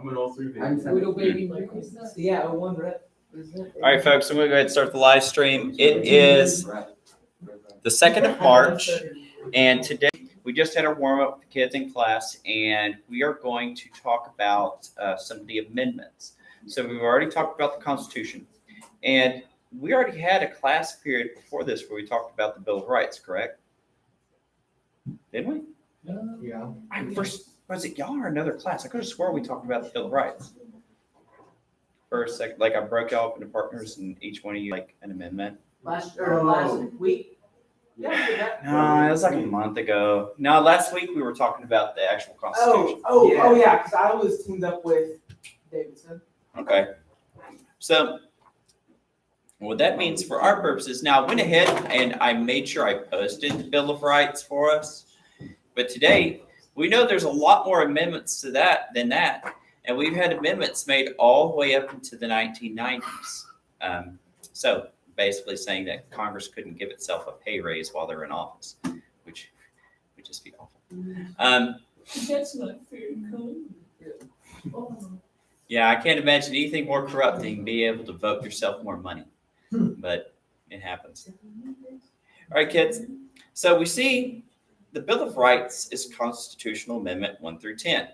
I'm in all three Little baby Michael. Yeah, one rep. All right, folks, I'm going to go ahead and start the live stream. It is the 2nd of March, and today we just had our warm-up with the kids in class, and we are going to talk about some of the amendments. So we've already talked about the Constitution, and we already had a class period before this where we talked about the Bill of Rights, correct? Didn't we? Yeah. Was it y'all or another class? I could have swore we talked about the Bill of Rights. For a second, like I broke y'all up into partners and each one of you like an amendment. Last week. Yeah. No, it was like a month ago. No, last week we were talking about the actual Constitution. Oh yeah, because I was teamed up with Davidson. Okay. So what that means for our purposes, now I went ahead and I made sure I posted the Bill of Rights for us. But today, we know there's a lot more amendments to that than that. And we've had amendments made all the way up into the 1990s. So basically saying that Congress couldn't give itself a pay raise while they're in office, which would just be awful. That's not fair. Yeah, I can't imagine anything more corrupting than being able to vote yourself more money. But it happens. All right, kids. So we see the Bill of Rights is Constitutional Amendment 1 through 10.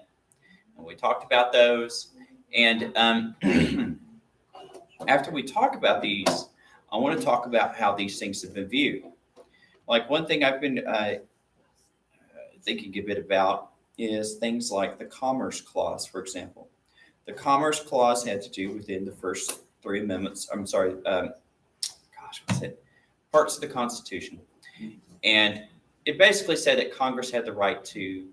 And we talked about those. And after we talk about these, I want to talk about how these things have been viewed. Like one thing I've been thinking a bit about is things like the Commerce Clause, for example. The Commerce Clause had to do within the first three amendments. I'm sorry, parts of the Constitution. And it basically said that Congress had the right to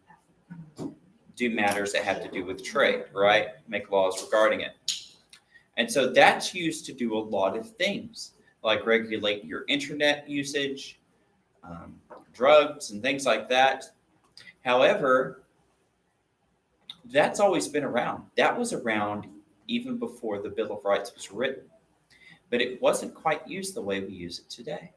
do matters that have to do with trade, right? Make laws regarding it. And so that's used to do a lot of things, like regulate your internet usage, drugs, and things like that. However, that's always been around. That was around even before the Bill of Rights was written. But it wasn't quite used the way we use it today.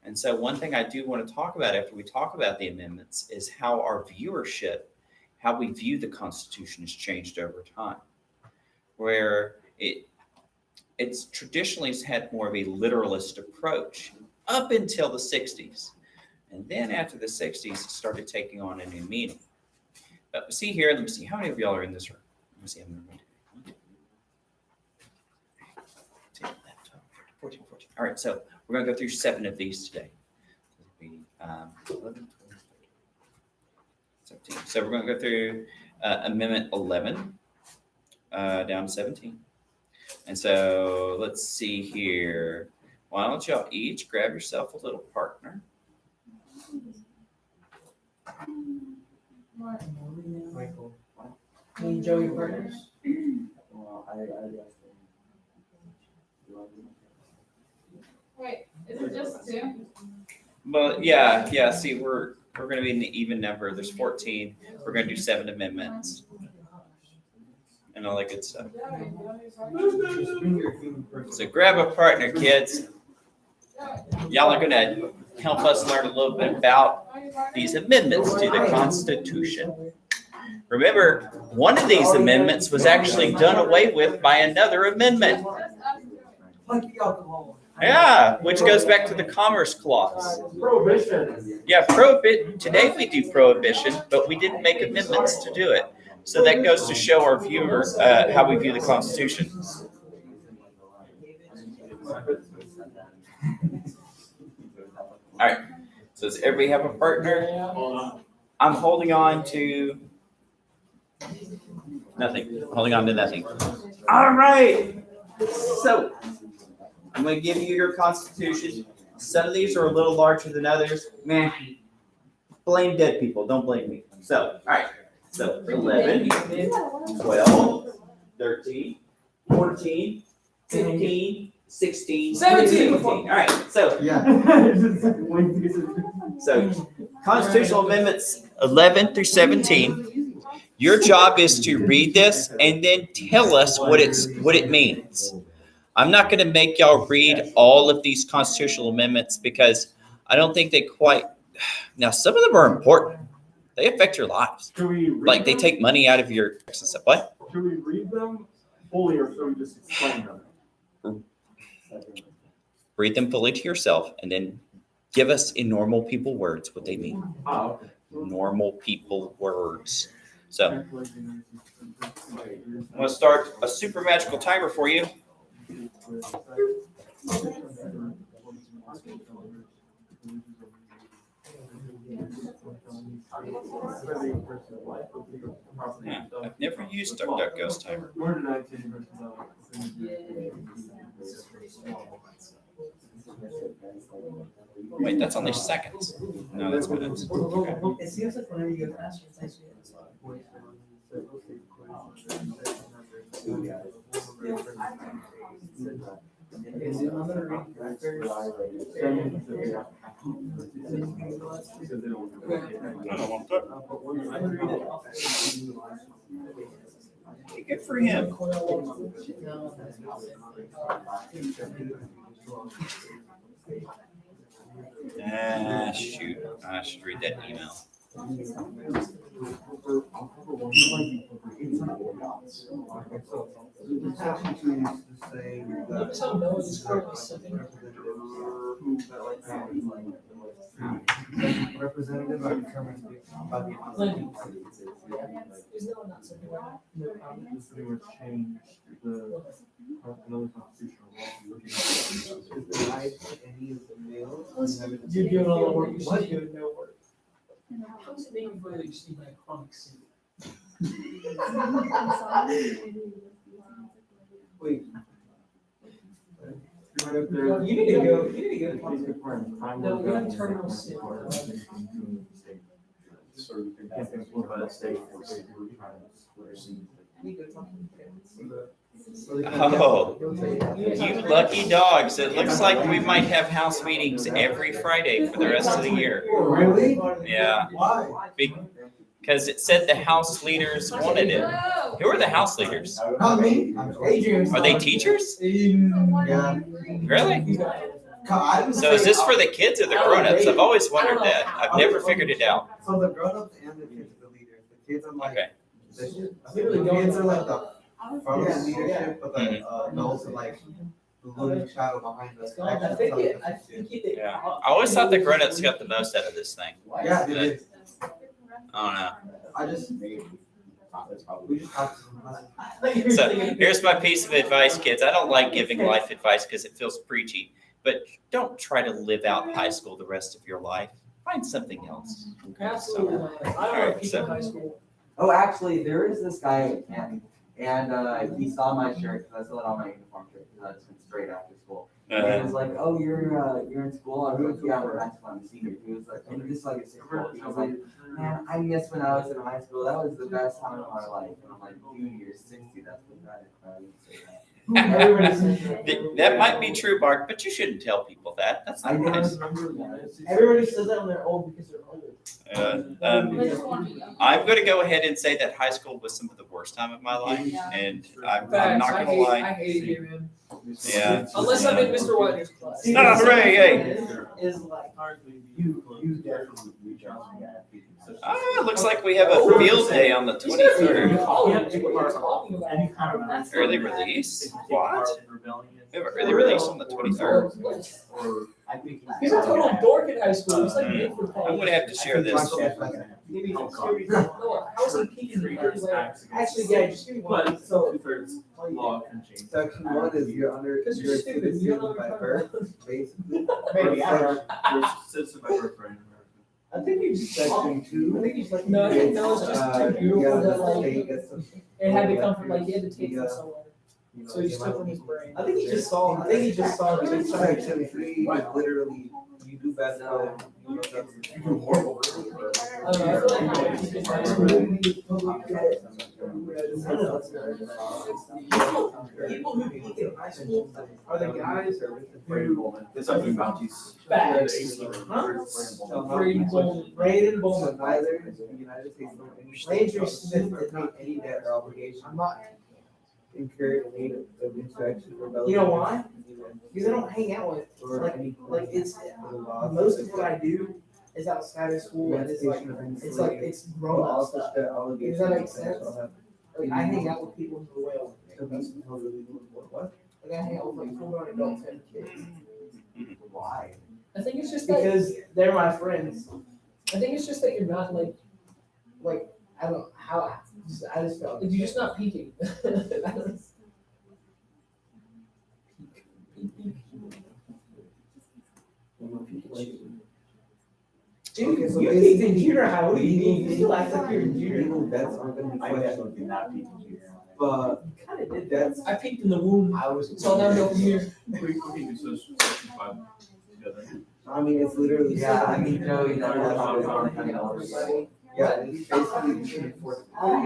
And so one thing I do want to talk about after we talk about the amendments is how our viewership, how we view the Constitution has changed over time, where it's traditionally had more of a literalist approach up until the 60s. And then after the 60s, it started taking on a new meaning. But see here, let me see, how many of y'all are in this room? Let me see, I'm going to 14. All right, so we're going to go through 7 of these today. 11, 17. So we're going to go through Amendment 11 down to 17. And so let's see here. Why don't y'all each grab yourself a little partner? Michael. Me and Joey are partners. Wait, is it just 2? Well, yeah. See, we're going to be in the even number. There's 14. We're going to do 7 amendments and all that good stuff. So grab a partner, kids. Y'all are going to help us learn a little bit about these amendments to the Constitution. Remember, one of these amendments was actually done away with by another amendment. Yeah, which goes back to the Commerce Clause. Prohibition. Yeah, today we do prohibition, but we didn't make amendments to do it. So that goes to show our viewers how we view the Constitution. All right, so does everybody have a partner? I'm holding on to nothing. Holding on to nothing. All right, so I'm going to give you your Constitution. Some of these are a little larger than others. Man, blame dead people. Don't blame me. So, all right. So, 11, 12, 13, 14, 15, 16, 17. All right. So, so Constitutional Amendments 11 through 17. Your job is to read this and then tell us what it means. I'm not going to make y'all read all of these constitutional amendments because I don't think they quite. Now, some of them are important. They affect your lives. Should we read Like they them? take money out of your and stuff. What? Should we read them fully or should we just explain them? Read them fully to yourself and then give us in normal people words what they mean. Oh, okay. Normal people words. So I'm going to start a super magical timer for you. Yeah, I've never used DuckDuckGo's timer. Wait, that's only seconds. No, that's minutes. Okay. It seems like whenever you go faster, it's actually Good for him. Shoot. I should read that email. Representative are determined by the. This pretty much changed another constitutional law. Any of the males. you're doing all the work, you should do no work. What's the name for you see my chronic sin? Wait. You need to go, you need to go. No, we have terminal sin. Oh, you lucky dogs. It looks like we might have house meetings every Friday for the rest of the year. Really? Yeah, Why? because it said the house leaders wanted it. Who are the house leaders? Not me. Adrian. Are they teachers? Yeah. Really? I would So is say- this for the kids or the grown-ups? I've always wondered that. I've never figured it out. So the grown-ups and the kids are the leaders. The kids are like. Okay. The kids are like the front of the leadership, but the adults are like the looming shadow behind us. I think it. Yeah. I always thought the grown-ups got the most out of this thing. Yeah, it is. I don't know. I just. We just have to. So here's my piece of advice, kids. I don't like giving life advice because it feels preachy, but don't try to live out high school the rest of your life. Find something else. Absolutely not. I don't want to keep in high school. Oh, actually, there is this guy at Canton, and he saw my shirt because I still had on my uniform shirt because I just went straight after school. And he was like, "Oh, you're in school?" I was like, "Yeah, we're in high school. I'm a senior." He was like, and this is like a 6-year-old. He was like, "Man, I miss when I was in high school. That was the best time of my life." And I'm like, "Dude, you're 60. That's pathetic, bro. You say that." That might be true, Mark, but you shouldn't tell people that. That's I not don't nice. remember that. Everybody says that when they're old because they're old. I'm going to go ahead and say that high school was some of the worst time of my life, and I'm not going to lie. I hated it, man. Yeah. Unless I'm in Mr. Wagner's class. Oh, hooray, hey. Is like. You definitely reach out to that. Looks like we have a field day on the 23rd. Any kind of. Early release? What? We have an early release on the 23rd. He's a total dork in high school. He's like made for I'm college. going to have to share this. No, I was in PE. Actually, yeah, just give me one. But So, two-thirds law can change. Section 1 is you're under, because you're you're a stupid. You citizen don't know by what birth, you're basically. Maybe, I don't know. You're a citizen by birthright. I think you just. Section 2. I think he's like, no, I think no, it's just too beautiful that like, it had to come from like, he had to take from somewhere. So he just took from his brain. I think he just saw it. Section 3 is literally, you do bad now. You do horrible. I don't know, I feel like people who peak in high school are the guys who There's something about these. facts. Braden Bowman. Neither is the United States nor any Landry Smith did not any debt or obligation. I'm not incurred in need of insurrection or rebellion. You know why? Because I don't hang out with, Or like, any like it's, for the laws most of what I do is outside of school and it's like it's grown Well, up I'll stuff. just get all of these. Does that make things, sense? I'll have- Like I hang out with people who are way older So than me. that's how really what? Like I hang out with like full-grown adults and kids. Why? I think it's just because they're my friends. I think it's just that you're not like I don't how I just felt like you're just not peaking. Dude, Okay, so you basically- peaked in junior high. What do you mean? You still act like you're in junior. Legal debts aren't gonna be I questioned, definitely did not peek in junior high. but You kind of did debts, I peaked in the womb. I was. It's all downhill from here. We did social five together. I mean, it's literally. Yeah, I mean, Joey, that was always on kind of Everybody. Yeah, it's basically between four.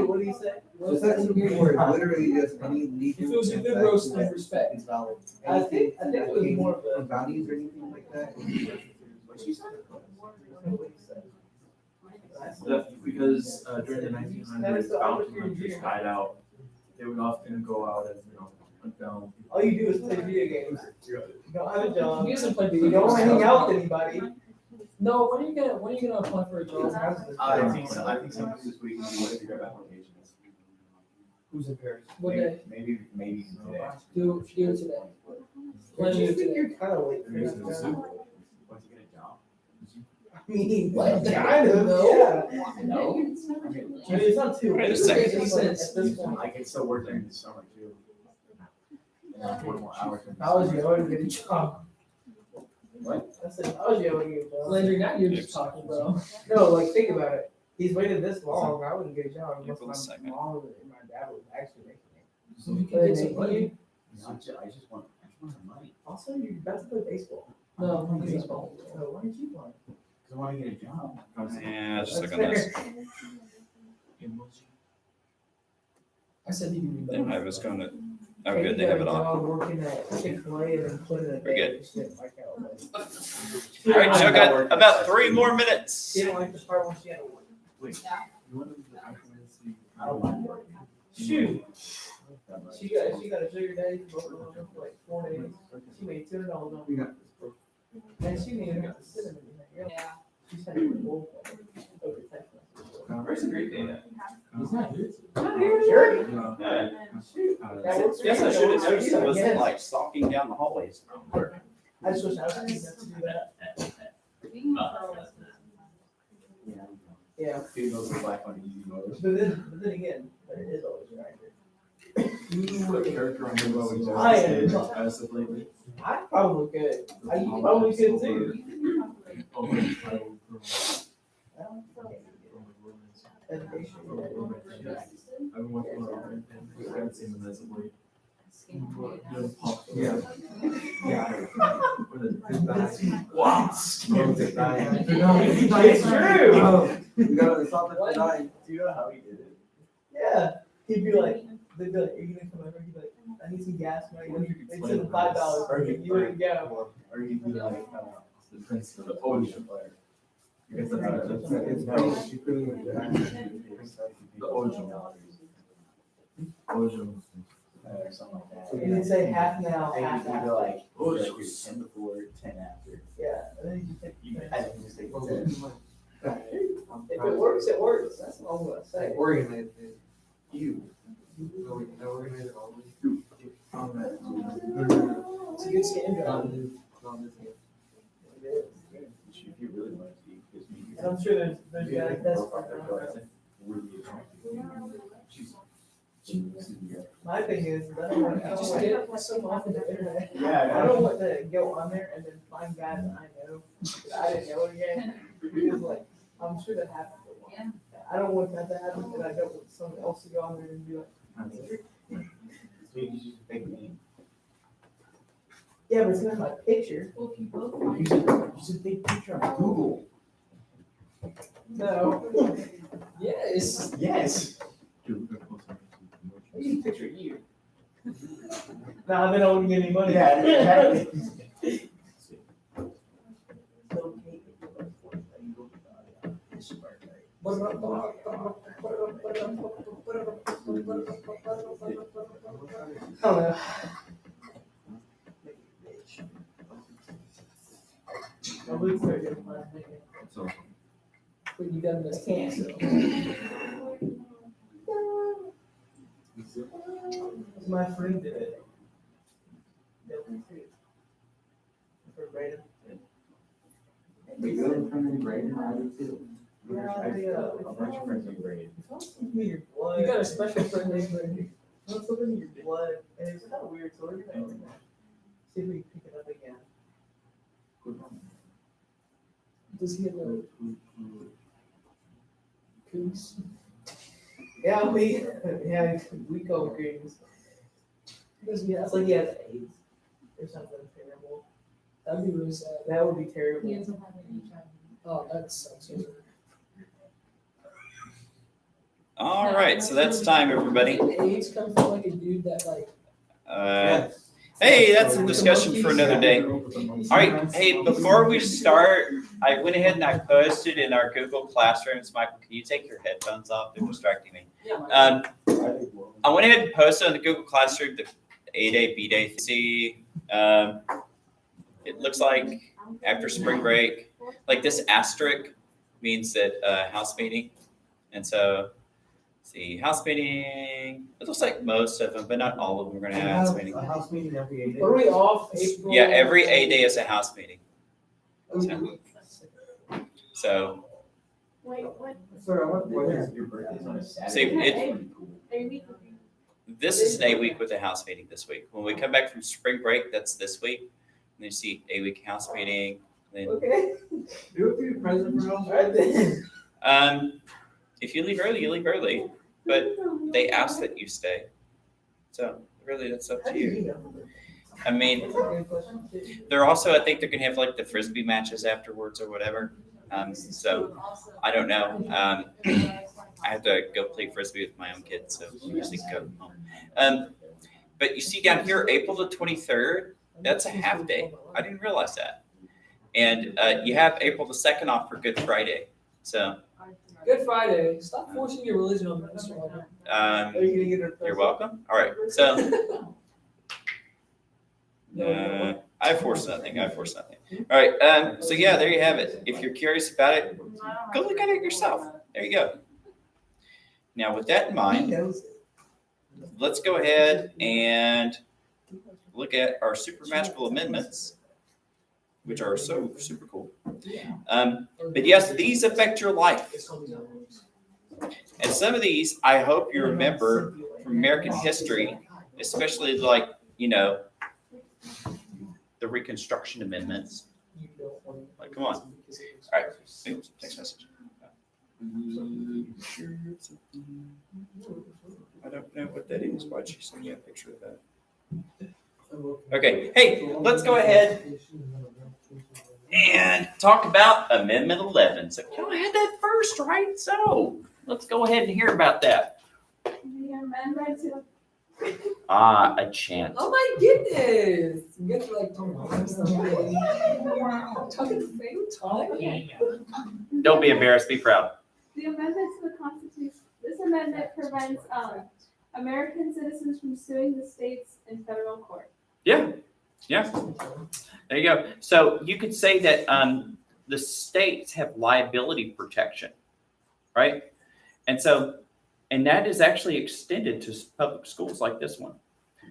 What do you say? So section 4 is literally just any legal. If it was a good transaction roast of that respect. is valid. I think it was more of From bounties or anything like that. Because during the 1900s, bounty hunters died out. They would often go out and, hunt down. All you do is play video games. You don't have a job. He doesn't play You video don't games. hang out with anybody. No, when are you gonna apply for a job? I think sometime this week, we will figure out applications. Who's in Paris? What day? Maybe today. Do it today. Plan I to do it think today. you're kind of late for Maybe this it's job. soon. Once you get a job. I mean, What? kind of, No. yeah. No. I mean, it's not too Wait a late. second. It makes sense at this point. I can still work during the summer too. And I'll work more hours. If I was you, I would get a job. What? I said, if I was you, I would get a job. Landry, now you're just talking, bro. No, like, think about it. He's waited this long, I wouldn't get a job Yeah, for a unless my second. mom and my dad was actually making it. So you can get some money. I just want some money. Also, you're about to play baseball. No, baseball. So why don't you play? Cause I wanna get a job. Yeah, just That's look on this. fair. I said he could be Yeah, better. I was gonna, oh, good, they have it on. on. Working at Chick-fil-A and then put in a We're day. good. She didn't like how it was. All right, so I got about 3 more minutes. She didn't like the part when she had to work. Wait. You wanna do the actual see? I don't mind working. Shoot. She got a sugar daddy for both of them for like 4 days. She made $200 on We it. got this. And she didn't even have to sit in anything. Yeah. She just had to roll over text message. Where's the great data? He's not here. Not here, sure. Yeah. Shoot. That works for Guess I you. should have noticed it wasn't Yes. like stalking down the hallways. I just wish I was enough to do that. Yeah, He goes to life on easy mode. but then again, it is always right. You know what character on your low is I am. as of lately? I probably could. You probably could too. Oh, my title. Education. I've been watching on I haven't seen them as of late. Yeah. Yeah. Wow. It's true. Oh, we gotta stop it for dying. Do you know how he did it? Yeah. He'd be like, they'd be like, are you gonna come over? He'd be like, I need some gas money. They'd send him $5. You wouldn't go. Or he'd be like, the prince of the ocean player. Because that's how It's pretty much the ocean. Ocean. Something like that. And he'd say half now, And half you'd be after. like, oh, you're it's 10 before, 10 after. Yeah. And then you just take You the I think just take the 10. If it works, it works. That's all I'm gonna say. Organized it. You. No, we can organize it all. It's a good scam job. If you really want to be, because me. And I'm sure there's guys that's my thing is, I don't want, Just get some off of the internet. I don't want to go on there and then find guys that I know that I didn't know again. Because like, I'm sure that happens a lot. Yeah. I don't want that to happen, and I don't want someone else to go on there and be like, yeah, but it's not my picture. Well, if you both find. Use a big picture on Google. No. Yes. Yes. I need a picture of you. Nah, then I wouldn't get any money. Yeah, exactly. I don't know. My boots are good. So But you gotta miss Can't. My friend did it. For Brandon. We go in front of Brandon, I do too. I have a bunch of friends in grade. Your blood. You got a special friend named Brandon. It's something in your blood, and it's kind of weird. So we're gonna see if we can pick it up again. Does he have a goose? Yeah, we go greens. Does he have? It's like he has AIDS or something terrible. That'd be really sad. That would be terrible. He ends up having HIV. Oh, that sucks. All right, so that's time, everybody. AIDS come from like a dude that like. Hey, that's a discussion for another day. All right, hey, before we start, I went ahead and I posted in our Google Classrooms. Michael, can you take your headphones off? They're distracting me. I went ahead and posted on the Google Classroom the A Day, B Day. See, it looks like after spring break, like this asterisk means that house meeting, and so. See, house meeting, it looks like most of them, but not all of them are going to have house meeting. A house meeting every 8 days. Are we off April? Yeah, every A day is a house meeting. Okay. So, Wait, what? Sorry, I want What is your birthday's on a see, Saturday? this is an A week with a house meeting this week. When we come back from spring break, that's this week. And then you see A week house meeting. Then, Okay. Do it for your present for All right then. if you leave early, you leave early. But they ask that you stay. So, really, that's up How to do you. you know? I mean, That's a good question. they're also, I think they're going to have like the Frisbee matches afterwards or whatever. So, I don't know. I have to go play Frisbee with my own kids, so we usually go home. But you see down here, April the 23rd, that's a half day. I didn't realize that. And you have April the 2nd off for Good Friday. So, Good Friday. Stop forcing your religion on me, Mr. Walker. Are you gonna get her? you're welcome. All right. So, I force nothing. All right. So yeah, there you have it. If you're curious about it, go look at it yourself. There you go. Now, with that in He mind, knows it. let's go ahead and look at our super magical amendments, which are so super cool. But yes, these affect your life. And some of these, I hope you remember from American history, especially like, the Reconstruction Amendments. Like, come on. All right. Oops, text message. I don't know what that is. Why'd she send me a picture of that? Okay. Hey, let's go ahead and talk about Amendment 11. So y'all had that first, right? So let's go ahead and hear about that. The amendment to A chant. Oh my goodness! You guys are like talking at the same time. Don't be embarrassed. Be proud. the amendment to the Constitution. This amendment prevents American citizens from suing the states in federal court. Yeah. There you go. So you could say that the states have liability protection, right? And that is actually extended to public schools like this one.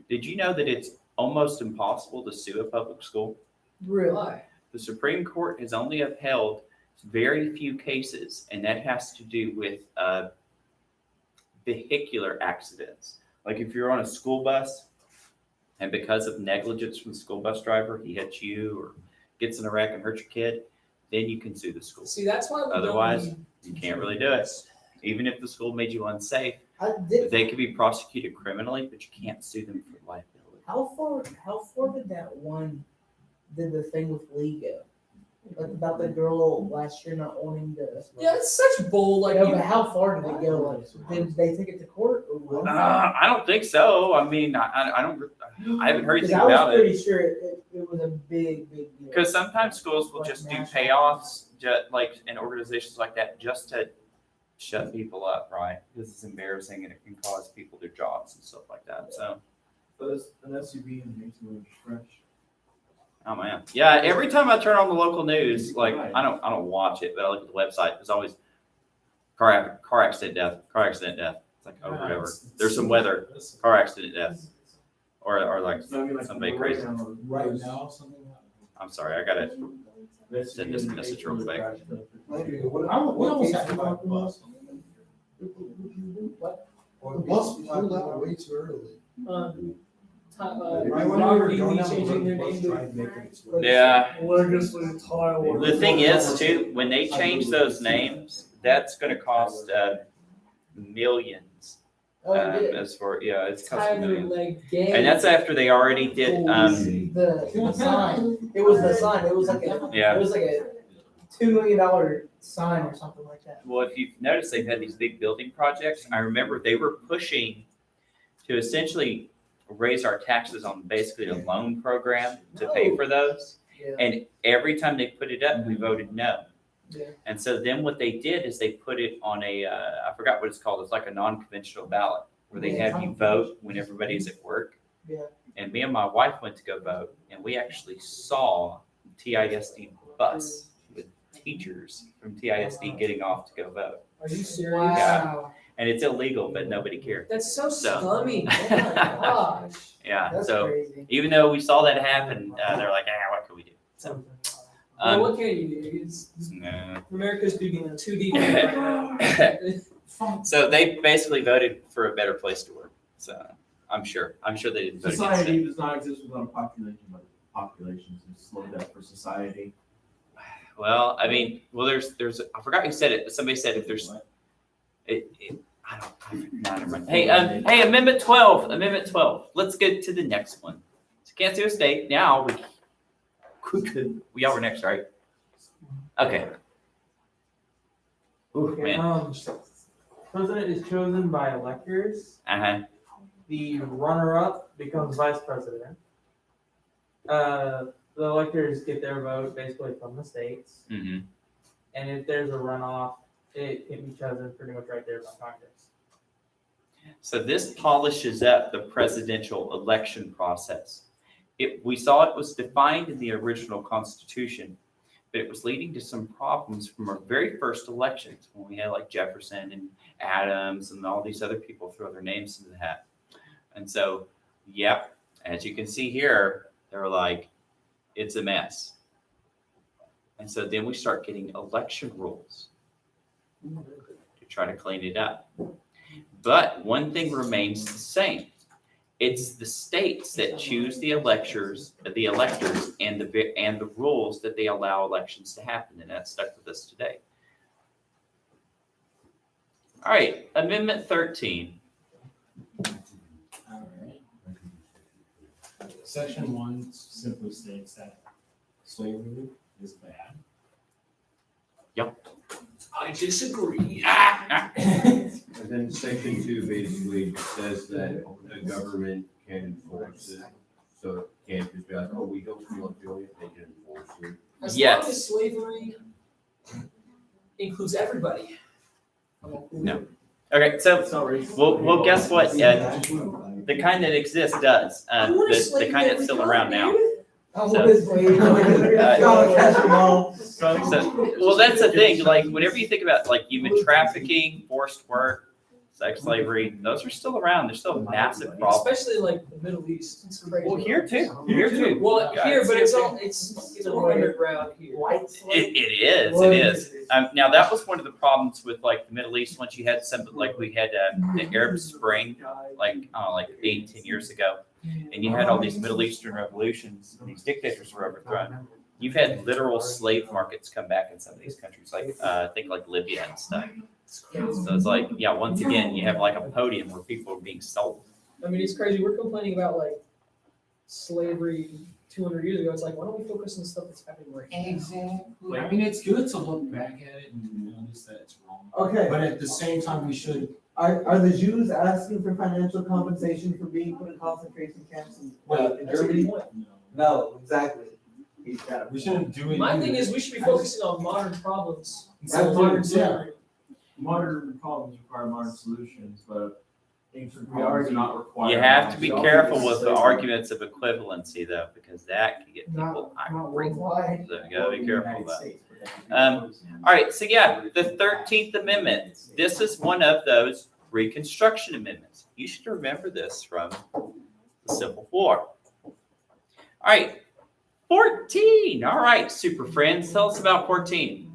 Did you know that it's almost impossible to sue a public school? Really? The Supreme Court has only upheld very few cases, and that has to do with vehicular accidents. Like if you're on a school bus, and because of negligence from the school bus driver, he hits you or gets in a wreck and hurts your kid, then you can sue the school. See, that's why we Otherwise, don't you can't really do it. Even if the school made you unsafe, I did. they could be prosecuted criminally, but you can't sue them for liability. How far did that one did the thing with Lee go? Like about the girl last year not wanting to. Yeah, it's such bull. Like, Yeah, but how far did it go? Like, did they take it to court or what? I don't think so. I mean, I haven't heard anything I was about it. pretty sure it was a big deal. Because sometimes schools will just do payoffs, like in organizations like that, just to shut people up, right? Because it's embarrassing and it can cause people their jobs and stuff like that. So, But it's an SUV and makes me fresh. oh man, yeah. Every time I turn on the local news, like I don't watch it, but I look at the website. There's always car accident death. It's like over and over. There's some weather, car accident death, or like So I mean, like, somebody we're crazy. right on Right those- now, something like I'm sorry, I gotta. Let's Send this see, message real quick. we almost had to talk about The bus pulled out way too early. Robert E. Lee changing their name to. Yeah. Legacy Tyler. The thing is, too, when they change those names, that's going to cost millions. Oh, it did. As for it's cost Tyler millions, Legay. and that's after they already did. The sign. It was the sign. It was like a. Yeah. It was like a $2 million sign or something like that. Well, if you've noticed, they've had these big building projects. I remember they were pushing to essentially raise our taxes on basically a loan program to pay for those. Yeah. And every time they put it up, we voted no. Yeah. And so then what they did is they put it on a, I forgot what it's called. It's like a non-conventional ballot where they have you vote when everybody's at work. Yeah. And me and my wife went to go vote, and we actually saw TISD bus with teachers from TISD getting off to go vote. Are you serious? Wow. And it's illegal, but nobody cared. That's so So- scummy. Oh my gosh. Yeah. That's So crazy. even though we saw that happen, they're like, what can we do? Well, Um, what can you do? It's, no. America's digging too deep right now. So they basically voted for a better place to work. So I'm sure they didn't vote against Society it. does not exist without a population, but populations is slow death for society. Well, I mean, there's I forgot who said it, but somebody said if there's never mind. Hey, Amendment 12. Let's get to the next one. So Kansas State. Now we all were next, right? Okay. Ooh, man. President is chosen by electors. Uh-huh. The runner-up becomes vice president. The electors get their vote basically from the states. Mm-hmm. And if there's a runoff, it can be chosen pretty much right there by Congress. So this polishes up the presidential election process. We saw it was defined in the original Constitution, but it was leading to some problems from our very first elections when we had like Jefferson and Adams and all these other people throw their names into the hat. And so, yep, as you can see here, they were like, it's a mess. And so then we start getting election rules to try to clean it up. But one thing remains the same. It's the states that choose the electors, and the rules that they allow elections to happen, and that's stuck with us today. All right, Amendment 13. Section 1 simply states that slavery is bad. I disagree. And then section 2 basically says that the government can enforce it, so it can't just be like, oh, we don't feel like doing it, they can enforce it. As Yes. long as slavery includes everybody. No. Okay, so well, guess what? The kind that exists does. The kind that's still around now. Well, that's the thing. Like, whenever you think about like human trafficking, forced work, sex slavery, those are still around. They're still a massive problem. Especially like the Middle East. It's crazy. Well, here too. Here too. Well, Yeah, here, but it's here all it's more underground here. It is. Now that was one of the problems with like the Middle East. Once you had we had the Arab Spring, like 8-10 years ago, and you had all these Middle Eastern revolutions, and these dictators were overthrown. You've had literal slave markets come back in some of these countries, like I think like Libya and stuff. So it's like, yeah, once again, you have like a podium where people are being sold. I mean, it's crazy. We're complaining about like slavery 200 years ago. It's like, why don't we focus on stuff that's happening right now? Exactly. I mean, it's good to look back at it and notice that it's wrong. Okay, But at the same time, we should, are the Jews asking for financial compensation for being put in concentration camps in That's a good Germany? point. No, exactly. we shouldn't do it. My thing is, we should be focusing on modern problems. That's Modern yeah. slavery. Modern problems require modern solutions, but ancient Romans do not require. You have to be monarchy. careful with the arguments of equivalency though, because that can get people Not irate. worldwide. So you gotta be careful about it. All right, so yeah, the 13th Amendment. This is one of those Reconstruction Amendments. You should remember this from the Civil War. All right, 14. All right, super friends, tell us about 14.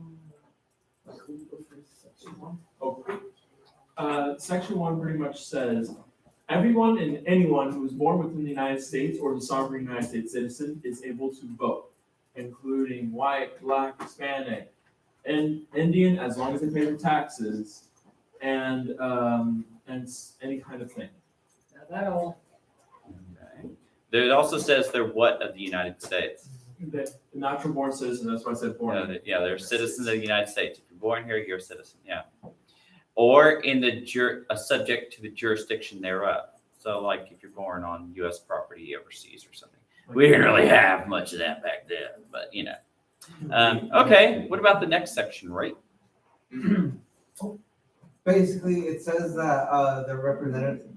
Okay. Section 1 pretty much says, everyone and anyone who is born within the United States or is a sovereign United States citizen is able to vote, including white, black, Hispanic, and Indian, as long as they pay their taxes, and any kind of thing. Now that all, Okay. There it also says they're what of the United States? The natural born citizen, that's why I said born. Yeah, they're citizens of the United States. If you're born here, you're a citizen. Yeah. Or in the subject to the jurisdiction thereof. So, like if you're born on U.S. property overseas or something. We didn't really have much of that back then, but you know. Okay. What about the next section, right? Basically, it says that the representatives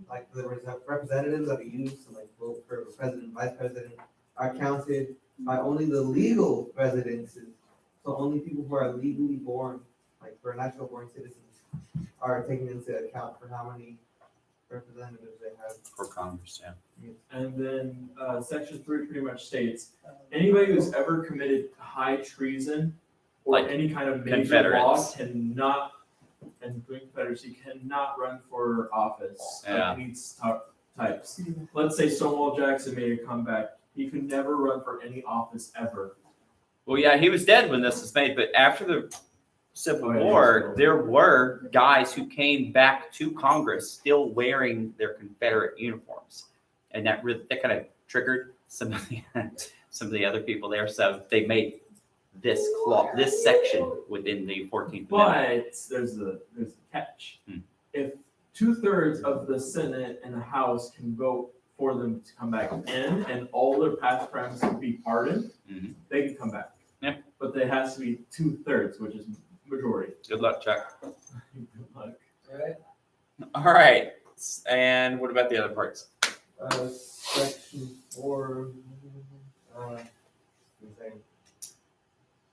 that are used to like vote for president, vice president are counted by only the legal residences. So only people who are legally born, like for natural born citizens, are taken into account for how many representatives they have. For Congress, yeah. And then section 3 pretty much states, anybody who's ever committed high treason or Like any kind of major law Confederates. cannot, and doing Confederacy cannot run for office. Yeah. Like these types. Let's say Stonewall Jackson made a comeback. He could never run for any office ever. Well, yeah, he was dead when this was made, but after the Civil Oh, yeah, War, yeah. there were guys who came back to Congress still wearing their Confederate uniforms, and that kind of triggered some of the other people there. So they made this section within the 14th Amendment. But there's a catch. Hmm. If 2/3 of the Senate and the House can vote for them to come back in, and all their past crimes can be pardoned, Mhm. they can come back. Yeah. But there has to be 2/3, which is majority. Good luck, Chuck. Like, right? All right, and what about the other parts? Section 4.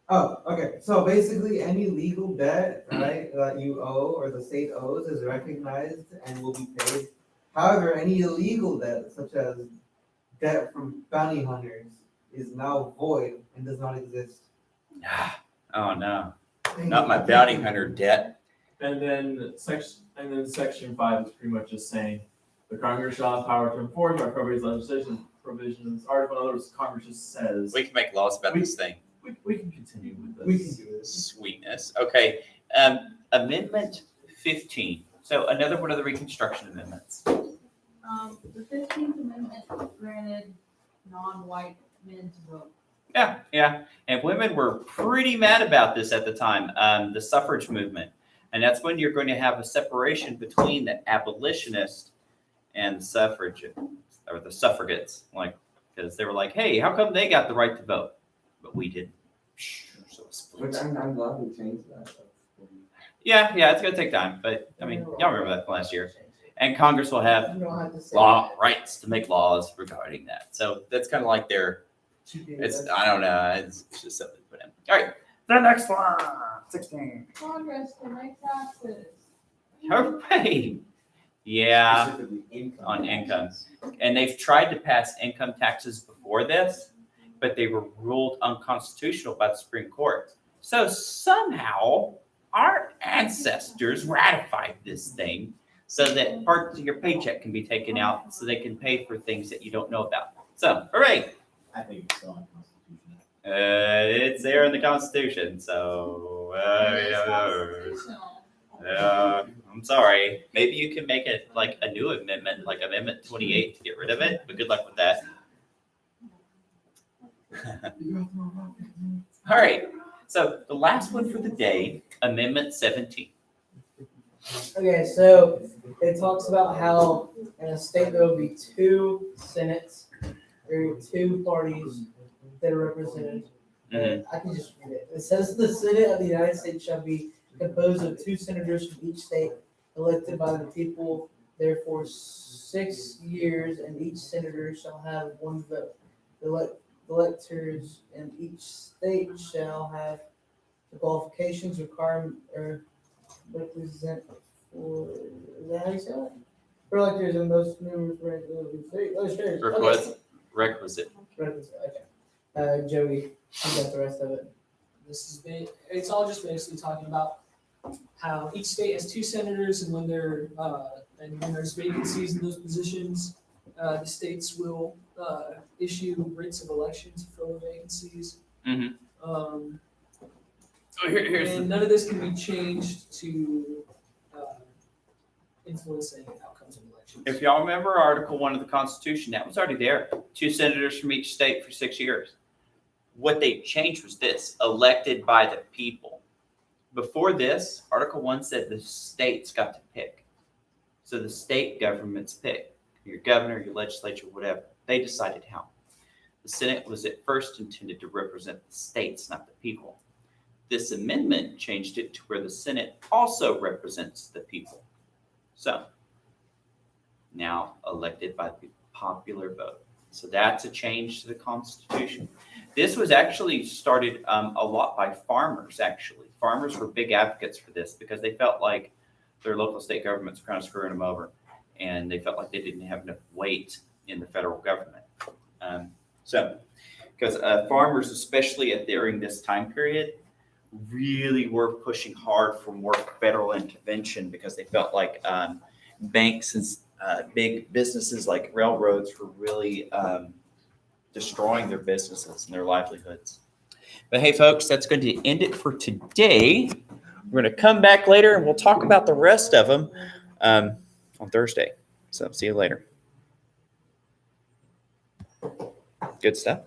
Oh, okay. So basically, any legal debt, right, that you owe or the state owes is recognized and will be paid. However, any illegal debt, such as debt from bounty hunters, is now void and does not exist. Oh no, not my bounty hunter debt. and then section 5 is pretty much just saying the Congress shall have power to enforce or appropriate legislation provision in this article. In other words, Congress just says We can make laws about this thing. we can continue with this. We can do this. Sweetness. Okay, Amendment 15. So another one of the Reconstruction Amendments. The 15th Amendment granted non-white men to vote. Yeah. And women were pretty mad about this at the time, the suffrage movement. And that's when you're going to have a separation between the abolitionists and the suffragettes, or the suffragettes, like, because they were like, hey, how come they got the right to vote, but we didn't? So it's Which split. I'm glad we changed that. Yeah, it's going to take time, but I mean, y'all remember that from last year. And Congress will have You don't have to say rights to make laws regarding that. So that's kind of like their, I don't know, it's just something to put in. All right, the next one, 16. Congress can make taxes. Hooray! Yeah, Specifically income. on income. And they've tried to pass income taxes before this, but they were ruled unconstitutional by the Supreme Court. So somehow our ancestors ratified this thing so that parts of your paycheck can be taken out so they can pay for things that you don't know about. So, hooray! I think it's still unconstitutional. It's there in the Constitution, so I'm sorry. Maybe you can make it like a new amendment, like Amendment 28, to get rid of it. But good luck with that. All right. So the last one for the day, Amendment 17. Okay, so it talks about how in a state there will be 2 senates, or 2 parties that are represented. Mhm. I can just read it. It says the Senate of the United States shall be composed of 2 senators from each state elected by the people therefore 6 years, and each senator shall have one vote. The electors in each state shall have the qualifications requirement or represent for, is that how you say it? For electors in most numerous ranks of the state legislators. Requisite. Requisite, okay. Joey, you got the rest of it. It's all just basically talking about how each state has 2 senators, and when there's vacancies in those positions, the states will issue writs of election to fill the vacancies. Mhm. And none of this can be changed to influence any outcomes of elections. If y'all remember Article 1 of the Constitution, that was already there. 2 senators from each state for 6 years. What they changed was this: elected by the people. Before this, Article 1 said the states got to pick. So the state governments pick. Your governor, your legislature, whatever. They decided how. The Senate was at first intended to represent the states, not the people. This amendment changed it to where the Senate also represents the people. So, now elected by the popular vote. So that's a change to the Constitution. This was actually started a lot by farmers, actually. Farmers were big advocates for this because they felt like their local state governments were kind of screwing them over, and they felt like they didn't have enough weight in the federal government. Because farmers, especially during this time period, really were pushing hard for more federal intervention because they felt like banks and big businesses like railroads were really destroying their businesses and their livelihoods. But hey, folks, that's going to end it for today. We're going to come back later and we'll talk about the rest of them on Thursday. So see you later. Good stuff.